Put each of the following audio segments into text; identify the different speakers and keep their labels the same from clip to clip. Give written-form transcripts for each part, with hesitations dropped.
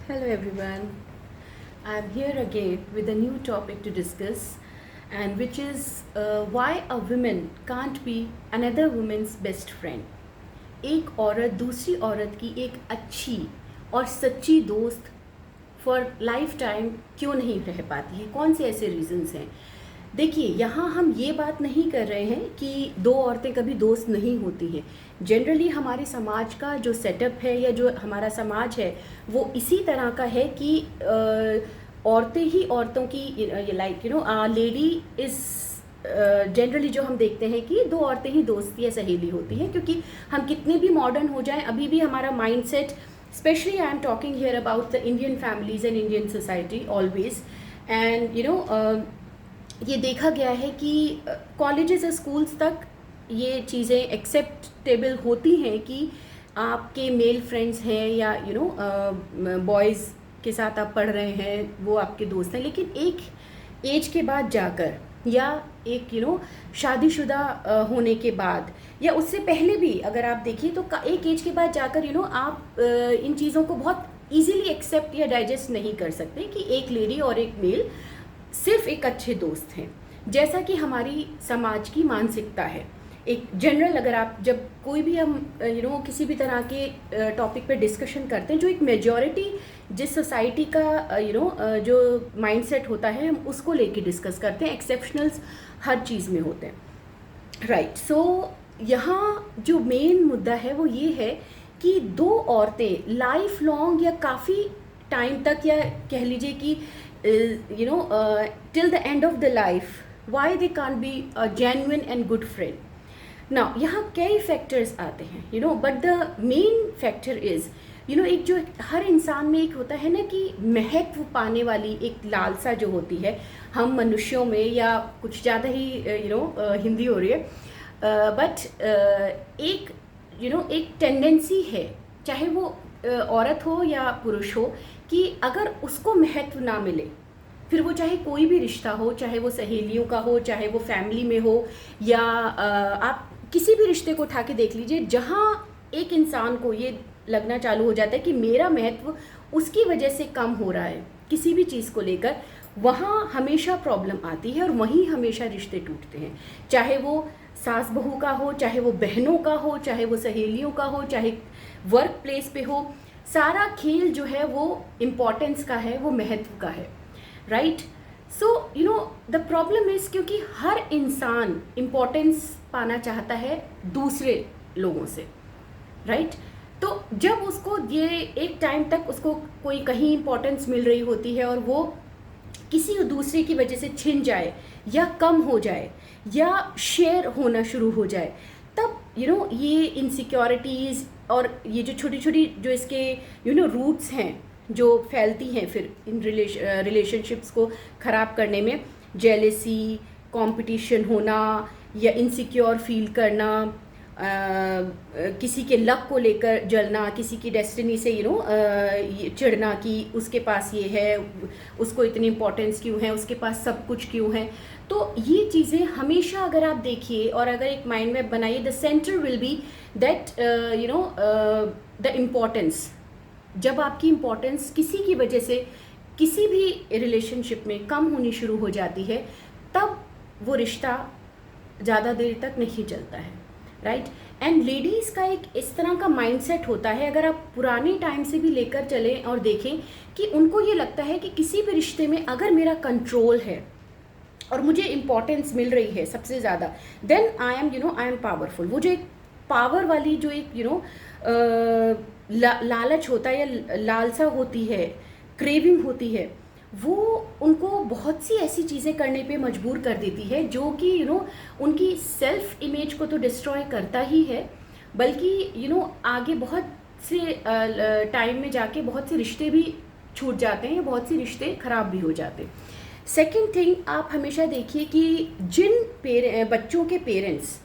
Speaker 1: Hello everyone. I'm here again with a new topic to discuss, and which is why a woman can't be another woman's best friend. एक औरत दूसरी औरत की एक अच्छी और सच्ची दोस्त फॉर लाइफ टाइम क्यों नहीं रह पाती है? कौन से ऐसे रीजंस हैं? देखिए, यहाँ हम ये बात नहीं कर रहे हैं कि दो औरतें कभी दोस्त नहीं होती हैं। जनरली हमारे समाज का जो सेटअप है या जो हमारा समाज है वो इसी तरह का है कि औरतें ही औरतों की लेडी इज़ जनरली जो हम देखते हैं कि दो औरतें ही दोस्त या सहेली होती हैं, क्योंकि हम कितने भी मॉडर्न हो जाएं अभी भी हमारा mindset, specially I am talking here about the Indian families and Indian society always, and ये देखा गया है कि कॉलेजेस और स्कूल्स तक ये चीज़ें एक्सेप्टेबल होती हैं कि आपके मेल फ्रेंड्स हैं या बॉयज़ के साथ आप पढ़ रहे हैं, वो आपके दोस्त हैं। लेकिन एक एज के बाद जाकर या एक शादीशुदा होने के बाद या उससे पहले भी अगर आप देखिए तो एक एज के बाद जाकर आप इन चीज़ों को बहुत इजीली एक्सेप्ट या डाइजेस्ट नहीं कर सकते कि एक लेडी और एक मेल सिर्फ एक अच्छे दोस्त हैं, जैसा कि हमारी समाज की मानसिकता है। एक जनरल अगर आप जब कोई भी हम किसी भी तरह के टॉपिक पे डिस्कशन करते हैं, जो एक मेजॉरिटी जिस सोसाइटी का जो माइंडसेट होता है हम उसको लेके डिस्कस करते हैं। एक्सेप्शनल्स हर चीज़ में होते हैं, राइट। सो यहाँ जो मेन मुद्दा है वो ये है कि दो औरतें लाइफ लॉन्ग या काफ़ी टाइम तक या कह लीजिए कि till the end of the life, why they can't be a genuine and good friend. Now यहाँ कई फैक्टर्स आते हैं but the main factor is एक जो हर इंसान में एक होता है ना कि महत्व पाने वाली एक लालसा जो होती है हम मनुष्यों में, या कुछ ज़्यादा ही हिंदी हो रही है, बट एक टेंडेंसी है, चाहे वो औरत हो या पुरुष हो, कि अगर उसको महत्व ना मिले, फिर वो चाहे कोई भी रिश्ता हो, चाहे वो सहेलियों का हो, चाहे वो फैमिली में हो, या आप किसी भी रिश्ते को उठा के देख लीजिए, जहाँ एक इंसान को ये लगना चालू हो जाता है कि मेरा महत्व उसकी वजह से कम हो रहा है किसी भी चीज़ को लेकर, वहाँ हमेशा प्रॉब्लम आती है और वहीं हमेशा रिश्ते टूटते हैं। चाहे वो सास बहू का हो, चाहे वो बहनों का हो, चाहे वो सहेलियों का हो, चाहे वर्क प्लेस पे हो, सारा खेल जो है वो इम्पोर्टेंस का है, वो महत्व का है, right. So the problem is क्योंकि हर इंसान इम्पोर्टेंस पाना चाहता है दूसरे लोगों से, राइट। तो जब उसको ये एक टाइम तक उसको कोई कहीं इम्पोर्टेंस मिल रही होती है और वो किसी दूसरे की वजह से छिन जाए या कम हो जाए या शेयर होना शुरू हो जाए, तब ये इनसिक्योरिटीज़ और ये जो छोटी छोटी जो इसके रूट्स हैं जो फैलती हैं फिर इन रिलेशनशिप्स को ख़राब करने में, जेलेसी, कंपटीशन होना या इनसिक्योर फील करना, किसी के लक को लेकर जलना, किसी की डेस्टिनी से चिढ़ना कि उसके पास ये है, उसको इतनी इम्पोर्टेंस क्यों है, उसके पास सब कुछ क्यों है। तो ये चीज़ें हमेशा अगर आप देखिए और अगर एक माइंड मैप बनाइए, the centre will be that the importance. जब आपकी इम्पोर्टेंस किसी की वजह से किसी भी रिलेशनशिप में कम होनी शुरू हो जाती है, तब वो रिश्ता ज़्यादा देर तक नहीं चलता है, राइट। एंड लेडीज़ का एक इस तरह का माइंडसेट होता है, अगर आप पुराने टाइम से भी लेकर चलें और देखें, कि उनको ये लगता है कि किसी भी रिश्ते में अगर मेरा कंट्रोल है और मुझे इम्पोर्टेंस मिल रही है सबसे ज़्यादा, देन आई एम पावरफुल। वो जो एक पावर वाली जो एक लालच होता है या लालसा होती है, क्रेविंग होती है, वो उनको बहुत सी ऐसी चीज़ें करने पे मजबूर कर देती है जो कि उनकी सेल्फ इमेज को तो डिस्ट्रॉय करता ही है, बल्कि आगे बहुत से टाइम में जाके बहुत से रिश्ते भी छूट जाते हैं, बहुत से रिश्ते ख़राब भी हो जाते हैं। सेकेंड थिंग, आप हमेशा देखिए कि जिन बच्चों के पेरेंट्स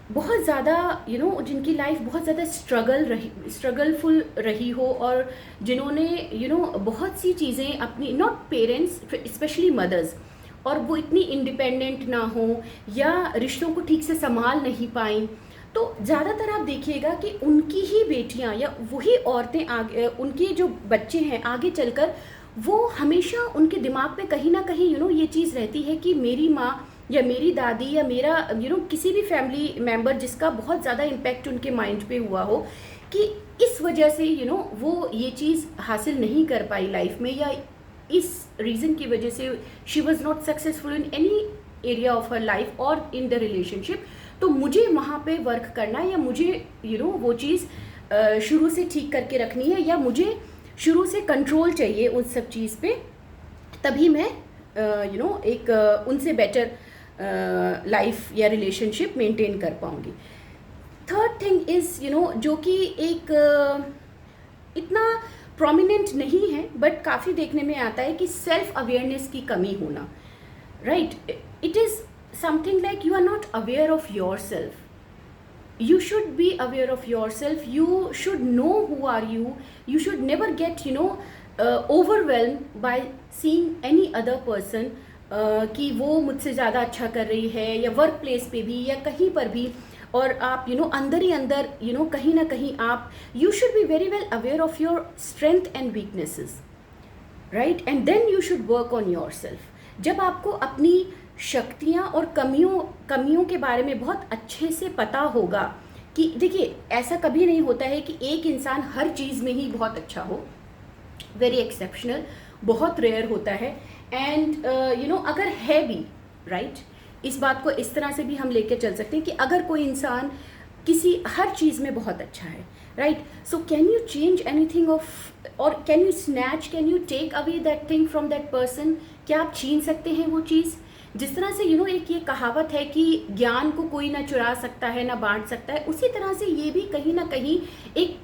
Speaker 1: बहुत ज़्यादा जिनकी लाइफ बहुत ज़्यादा स्ट्रगलफुल रही हो, और जिन्होंने बहुत सी चीज़ें अपनी, नॉट पेरेंट्स, स्पेशली मदर्स, और वो इतनी इंडिपेंडेंट ना हो या रिश्तों को ठीक से संभाल नहीं पाई, तो ज़्यादातर आप देखिएगा कि उनकी ही बेटियां या वही औरतें आगे, उनके जो बच्चे हैं आगे चलकर, वो हमेशा उनके दिमाग में कहीं ना कहीं ये चीज़ रहती है कि मेरी माँ या मेरी दादी या मेरा किसी भी फैमिली मेम्बर जिसका बहुत ज़्यादा इम्पैक्ट उनके माइंड पे हुआ हो, कि इस वजह से वो ये चीज़ हासिल नहीं कर पाई लाइफ में, या इस रीज़न की वजह से she was not successful in any area of her life और इन द रिलेशनशिप। तो मुझे वहाँ पे वर्क करना है, या मुझे वो चीज़ शुरू से ठीक करके रखनी है, या मुझे शुरू से कंट्रोल चाहिए उस सब चीज़ पे, तभी मैं एक उनसे बेटर लाइफ या रिलेशनशिप मेंटेन कर पाऊँगी। थर्ड थिंग इज़ जो कि एक इतना प्रोमिनेंट नहीं है बट काफ़ी देखने में आता है, कि सेल्फ अवेयरनेस की कमी होना, right. It is something like you are not aware of yourself. You should be aware of yourself. You should know who are you. You should never get overwhelmed by seeing any other person कि वो मुझसे ज़्यादा अच्छा कर रही है, या work place पे भी या कहीं पर भी, और आप अंदर ही अंदर कहीं ना कहीं आप you should be very well aware of your strength and weaknesses, right? And then you should work on yourself. जब आपको अपनी शक्तियाँ और कमियों के बारे में बहुत अच्छे से पता होगा, कि देखिए ऐसा कभी नहीं होता है कि एक इंसान हर चीज़ में ही बहुत अच्छा हो, वेरी एक्सेप्शनल, बहुत रेयर होता है। एंड अगर है भी, राइट, इस बात को इस तरह से भी हम लेके चल सकते हैं कि अगर कोई इंसान किसी हर चीज़ में बहुत अच्छा है, right, so can you change anything of, और can you take away that thing from that person? क्या आप छीन सकते हैं वो चीज़? जिस तरह से एक ये कहावत है कि ज्ञान को कोई ना चुरा सकता है ना बांट सकता है, उसी तरह से ये भी कहीं ना कहीं एक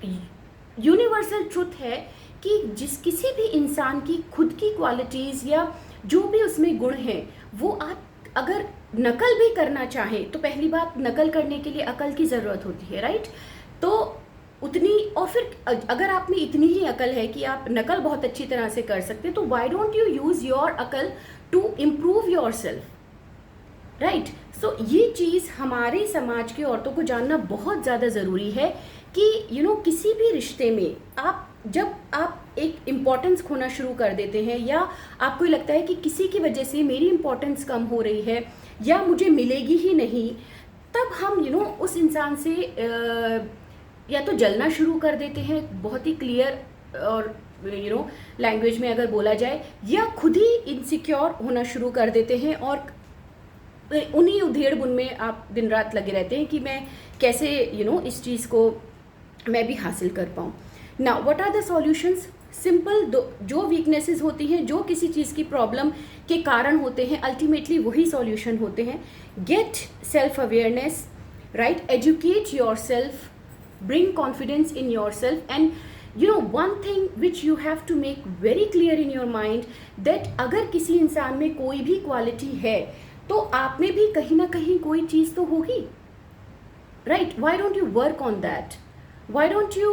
Speaker 1: यूनिवर्सल ट्रुथ है कि किसी भी इंसान की खुद की क्वालिटीज़ या जो भी उसमें गुण हैं, वो आप अगर नकल भी करना चाहें तो पहली बात, नकल करने के लिए अकल की ज़रूरत होती है, राइट। तो उतनी, और फिर अगर आप में इतनी ही अकल है कि आप नकल बहुत अच्छी तरह से कर सकते हैं, तो why don't you use your अकल to improve yourself, right. So ये चीज़ हमारे समाज की औरतों को जानना बहुत ज़्यादा ज़रूरी है कि किसी भी रिश्ते में जब आप एक इम्पोर्टेंस खोना शुरू कर देते हैं, या आपको लगता है कि किसी की वजह से मेरी इम्पोर्टेंस कम हो रही है या मुझे मिलेगी ही नहीं, तब हम उस इंसान से या तो जलना शुरू कर देते हैं, बहुत ही क्लियर और लैंग्वेज में अगर बोला जाए, या खुद ही इनसिक्योर होना शुरू कर देते हैं, और उन्हीं उधेड़ बुन में आप दिन रात लगे रहते हैं कि मैं कैसे इस चीज़ को मैं भी हासिल कर पाऊँ। Now what are the solutions? Simple, जो वीकनेसेस होती हैं, जो किसी चीज़ की प्रॉब्लम के कारण होते हैं, अल्टीमेटली वही सॉल्यूशन होते हैं। Get self awareness, right, educate your self, bring confidence in yourself, and one thing which you have to make very clear in your mind, that अगर किसी इंसान में कोई भी क्वालिटी है तो आप में भी कहीं ना कहीं कोई चीज़ तो होगी, right? Why don't you work on that? Why don't you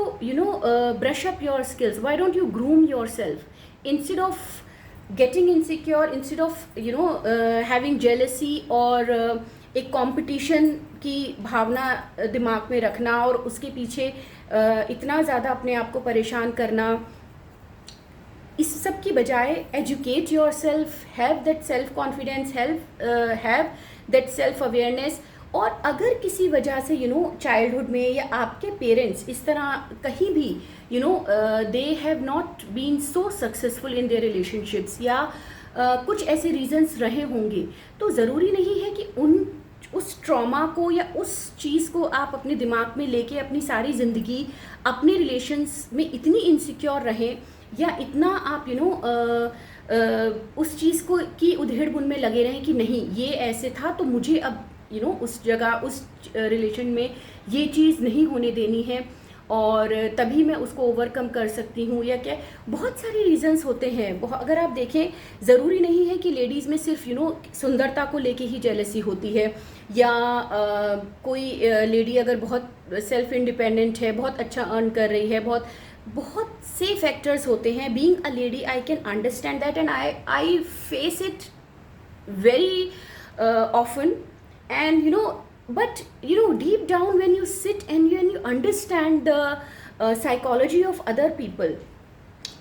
Speaker 1: brush up your skills? Why don't you groom yourself instead of getting insecure, instead of having jealousy और एक कंपटीशन की भावना दिमाग में रखना और उसके पीछे इतना ज़्यादा अपने आप को परेशान करना। इस सब की बजाय educate your self, have that self confidence, have that self awareness. और अगर किसी वजह से चाइल्डहुड में या आपके पेरेंट्स इस तरह कहीं भी they have not been so successful in their relationships, या कुछ ऐसे रीजंस रहे होंगे, तो ज़रूरी नहीं है कि उस ट्रॉमा को या उस चीज़ को आप अपने दिमाग में लेके अपनी सारी ज़िंदगी अपने रिलेशंस में इतनी इनसिक्योर रहें, या इतना आप उस चीज़ को की उधेड़ बुन में लगे रहें कि नहीं ये ऐसे था तो मुझे अब उस जगह उस रिलेशन में ये चीज़ नहीं होने देनी है और तभी मैं उसको ओवरकम कर सकती हूँ, या क्या बहुत सारे रीज़न्स होते हैं। अगर आप देखें, ज़रूरी नहीं है कि लेडीज़ में सिर्फ सुंदरता को लेके ही जेलसी होती है, या कोई लेडी अगर बहुत सेल्फ इंडिपेंडेंट है, बहुत अच्छा अर्न कर रही है, बहुत से फैक्टर्स होते हैं। Being a lady I can understand that, and I face it very often, and but deep down, when you sit and you understand the psychology of other people,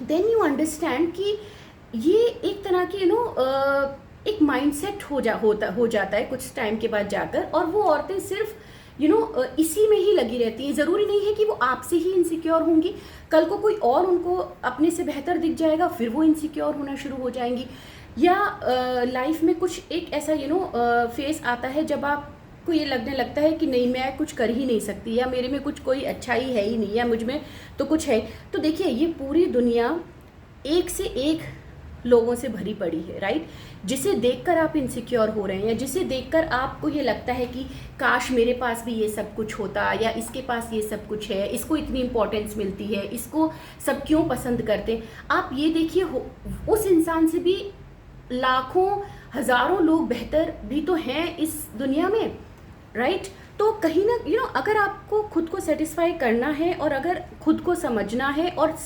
Speaker 1: then you understand कि ये एक तरह की एक mindset हो जाता है कुछ टाइम के बाद जाकर, और वो औरतें सिर्फ इसी में ही लगी रहती हैं। ज़रूरी नहीं है कि वो आपसे ही इनसिक्योर होंगी, कल को कोई और उनको अपने से बेहतर दिख जाएगा, फिर वो इनसिक्योर होना शुरू हो जाएंगी। या लाइफ में कुछ एक ऐसा फेस आता है जब आपको ये लगने लगता है कि नहीं, मैं कुछ कर ही नहीं सकती, या मेरे में कुछ कोई अच्छाई है ही नहीं, या मुझ में तो कुछ है। तो देखिए, ये पूरी दुनिया एक से एक लोगों से भरी पड़ी है, राइट? जिसे देखकर आप इनसिक्योर हो रहे हैं, या जिसे देखकर आपको ये लगता है कि काश मेरे पास भी ये सब कुछ होता, या इसके पास ये सब कुछ है, इसको इतनी इम्पोर्टेंस मिलती है, इसको सब क्यों पसंद करते। आप ये देखिए, उस इंसान से भी लाखों हज़ारों लोग बेहतर भी तो हैं इस दुनिया में, राइट? तो कहीं ना अगर आपको खुद को सेटिस्फाई करना है, और अगर खुद को समझना है, और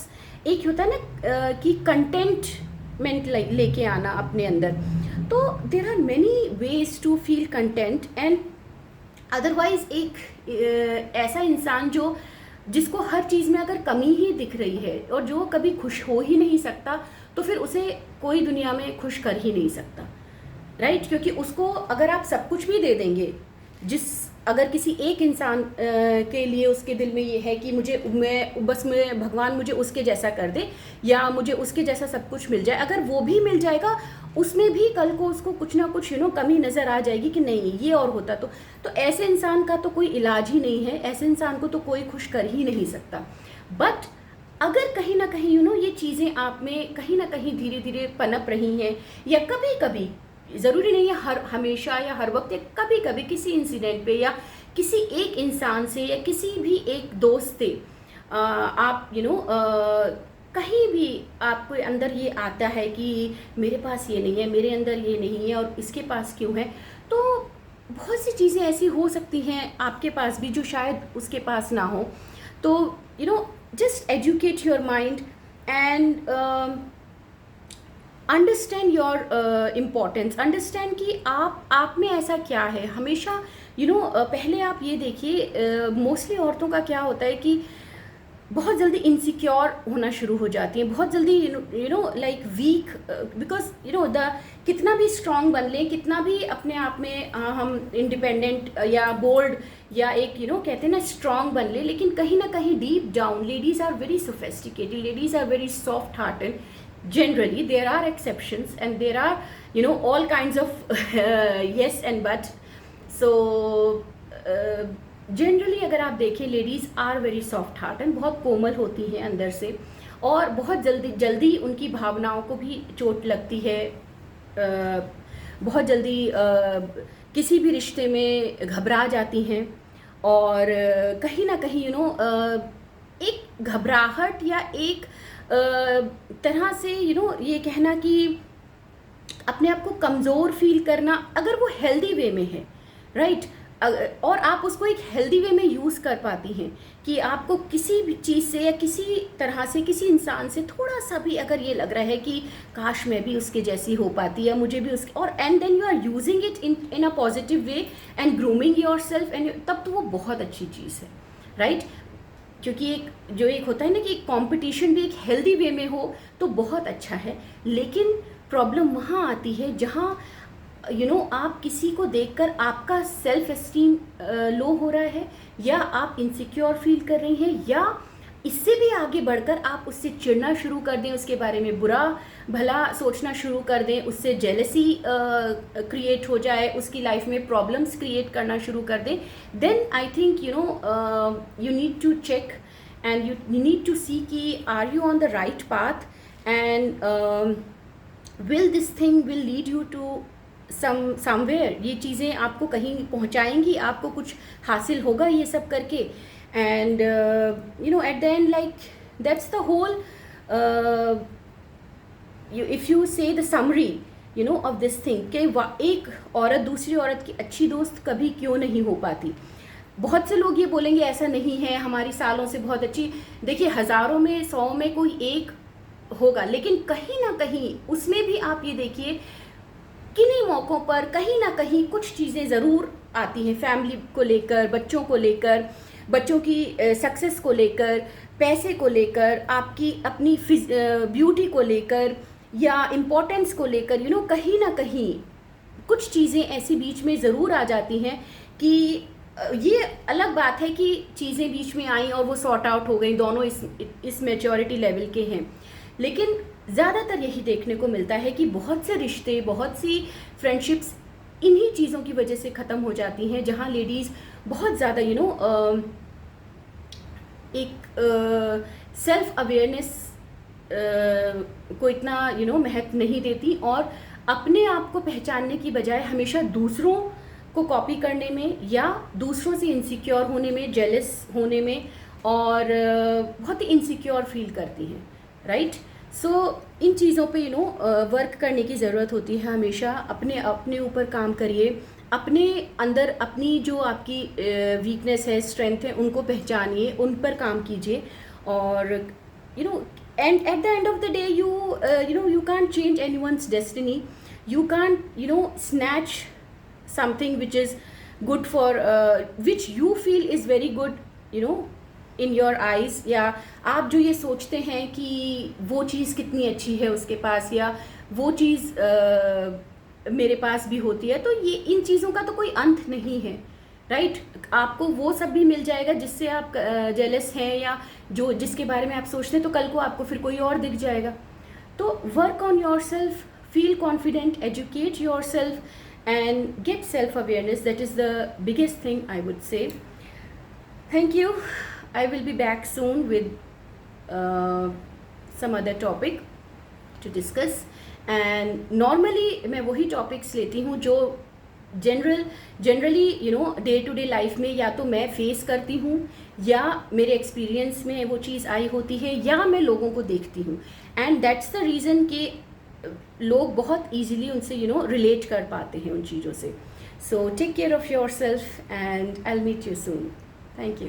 Speaker 1: एक होता है ना कि कंटेंटमेंट लेके आना अपने अंदर, तो there are many ways to feel content. And otherwise एक ऐसा इंसान जिसको हर चीज़ में अगर कमी ही दिख रही है, और जो कभी खुश हो ही नहीं सकता, तो फिर उसे कोई दुनिया में खुश कर ही नहीं सकता, राइट? क्योंकि उसको अगर आप सब कुछ भी दे देंगे, अगर किसी एक इंसान के लिए उसके दिल में ये है कि मैं भगवान मुझे उसके जैसा कर दे, या मुझे उसके जैसा सब कुछ मिल जाए, अगर वो भी मिल जाएगा, उसमें भी कल को उसको कुछ ना कुछ कमी नज़र आ जाएगी कि नहीं, ये और होता तो ऐसे इंसान का तो कोई इलाज ही नहीं है, ऐसे इंसान को तो कोई खुश कर ही नहीं सकता। बट अगर कहीं ना कहीं ये चीज़ें आप में कहीं ना कहीं धीरे धीरे पनप रही हैं, या कभी कभी, ज़रूरी नहीं है हमेशा या हर वक्त, कभी कभी किसी इंसिडेंट पे, या किसी एक इंसान से, या किसी भी एक दोस्त से आप कहीं भी आपको अंदर ये आता है कि मेरे पास ये नहीं है, मेरे अंदर ये नहीं है, और इसके पास क्यों है। तो बहुत सी चीज़ें ऐसी हो सकती हैं आपके पास भी जो शायद उसके पास ना हो। तो just educate your mind and understand your importance, understand कि आप में ऐसा क्या है। हमेशा पहले आप ये देखिए, मोस्टली औरतों का क्या होता है कि बहुत जल्दी इनसिक्योर होना शुरू हो जाती हैं, बहुत जल्दी लाइक वीक, बिकॉज द कितना भी स्ट्रांग बन लें, कितना भी अपने आप में हम इंडिपेंडेंट या बोल्ड या एक कहते हैं ना स्ट्रांग बन ले, लेकिन कहीं ना कहीं deep down ladies are very sophisticated, ladies are very soft hearted. Generally there are exceptions, and there are all kinds of yes and but. So generally अगर आप देखें, ladies are very soft heart and बहुत कोमल होती हैं अंदर से, और बहुत जल्दी उनकी भावनाओं को भी चोट लगती है, बहुत जल्दी किसी भी रिश्ते में घबरा जाती हैं, और कहीं ना कहीं एक घबराहट या एक तरह से ये कहना कि अपने आप को कमज़ोर फील करना, अगर वो हेल्दी वे में है, राइट, और आप उसको एक हेल्दी वे में यूज़ कर पाती हैं, कि आपको किसी भी चीज़ से या किसी तरह से किसी इंसान से थोड़ा सा भी अगर ये लग रहा है कि काश मैं भी उसके जैसी हो पाती, या मुझे भी उसके, और and then you are using it in a positive way and grooming yourself, and तब तो वो बहुत अच्छी चीज़ है, राइट? क्योंकि एक होता है ना कि कंपटीशन भी एक हेल्दी वे में हो तो बहुत अच्छा है। लेकिन प्रॉब्लम वहाँ आती है जहाँ आप किसी को देखकर आपका सेल्फ एस्टीम लो हो रहा है, या आप इनसिक्योर फील कर रही हैं, या इससे भी आगे बढ़कर आप उससे चिढ़ना शुरू कर दें, उसके बारे में बुरा भला सोचना शुरू कर दें, उससे जेलसी क्रिएट हो जाए, उसकी लाइफ में प्रॉब्लम्स क्रिएट करना शुरू कर दें, then I think you need to check and you need to see कि are you on the right path, and will this thing will lead you to somewhere. ये चीज़ें आपको कहीं पहुंचाएंगी, आपको कुछ हासिल होगा ये सब करके। And at the end, like, that's the whole if you say the summary of this thing, कि एक औरत दूसरी औरत की अच्छी दोस्त कभी क्यों नहीं हो पाती। बहुत से लोग ये बोलेंगे ऐसा नहीं है, हमारी सालों से बहुत अच्छी, देखिए हज़ारों में 100 में कोई एक होगा, लेकिन कहीं ना कहीं उसमें भी आप ये देखिए किन्हीं मौक़ों पर कहीं ना कहीं कुछ चीज़ें ज़रूर आती हैं, फैमिली को लेकर, बच्चों को लेकर, बच्चों की सक्सेस को लेकर, पैसे को लेकर, आपकी अपनी ब्यूटी को लेकर या इम्पोर्टेंस को लेकर, कहीं ना कहीं कुछ चीज़ें ऐसी बीच में ज़रूर आ जाती हैं कि ये अलग बात है कि चीज़ें बीच में आई और वो सॉर्ट आउट हो गई, दोनों इस मैच्योरिटी लेवल के हैं। लेकिन ज़्यादातर यही देखने को मिलता है कि बहुत से रिश्ते, बहुत सी फ्रेंडशिप्स इन्हीं चीज़ों की वजह से ख़त्म हो जाती हैं, जहाँ लेडीज़ बहुत ज़्यादा एक सेल्फ अवेयरनेस को इतना महत्व नहीं देती और अपने आप को पहचानने की बजाय हमेशा दूसरों को कॉपी करने में या दूसरों से इनसिक्योर होने में, जेलस होने में और बहुत ही इनसिक्योर फील करती हैं, राइट। सो इन चीज़ों पे वर्क करने की ज़रूरत होती है। हमेशा अपने ऊपर काम करिए, अपने अंदर अपनी जो आपकी वीकनेस है, स्ट्रेंथ है, उनको पहचानिए, उन पर काम कीजिए और and at the end of the day you can't change anyone's destiny. You can't snatch something which is good for which you feel is very good in your eyes, या आप जो ये सोचते हैं कि वो चीज़ कितनी अच्छी है उसके पास या वो चीज़ मेरे पास भी होती है, तो ये इन चीज़ों का तो कोई अंत नहीं है, राइट। आपको वो सब भी मिल जाएगा जिससे आप जेलस हैं या जो जिसके बारे में आप सोचते हैं, तो कल को आपको फिर कोई और दिख जाएगा। तो work on your self, feel confident, educate your self and get self-awareness. That is the biggest thing I would say. Thank you. I will be back soon with some other topic to discuss. And normally मैं वही topics लेती हूँ जो generally day to day life में या तो मैं face करती हूँ या मेरे एक्सपीरियंस में वो चीज़ आई होती है या मैं लोगों को देखती हूँ, एंड दैट्स द रीज़न कि लोग बहुत इजीली उनसे रिलेट कर पाते हैं उन चीज़ों से। So take care of yourself and I will meet you soon. Thank you.